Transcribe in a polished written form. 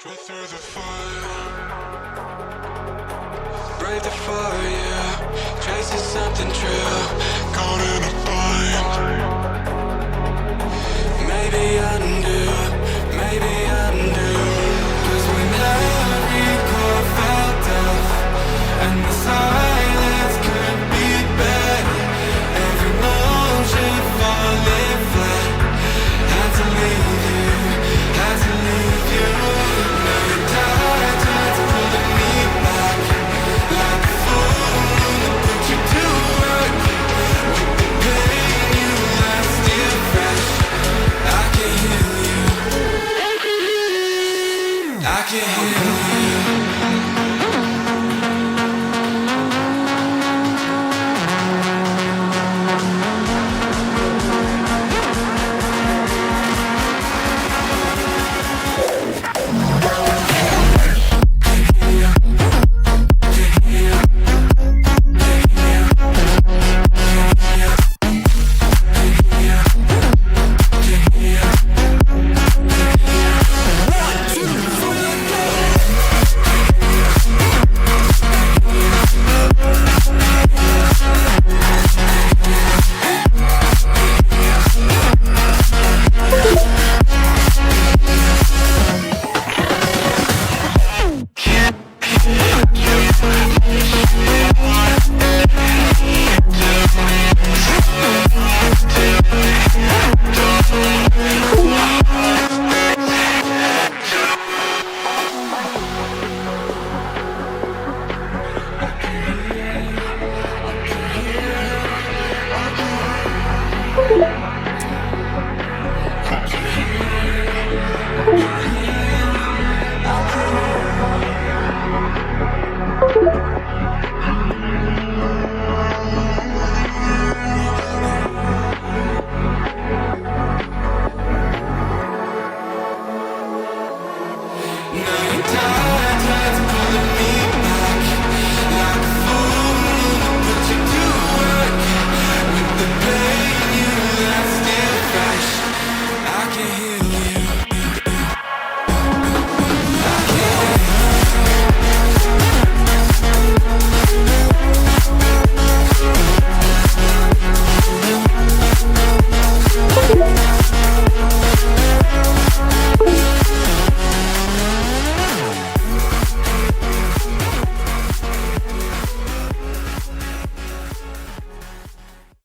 Breathe through the fire, brave the fire, yeah. Chasing something true, caught in a bind. Maybe undo, maybe undo. 'Cause when every chord felt off and the silence could be better, every motion falling flat, had to leave you, had to leave you. Now your tides pulling me back, like a fool that put you to work. With the pain you left still fresh, I can heal you, I can heal you.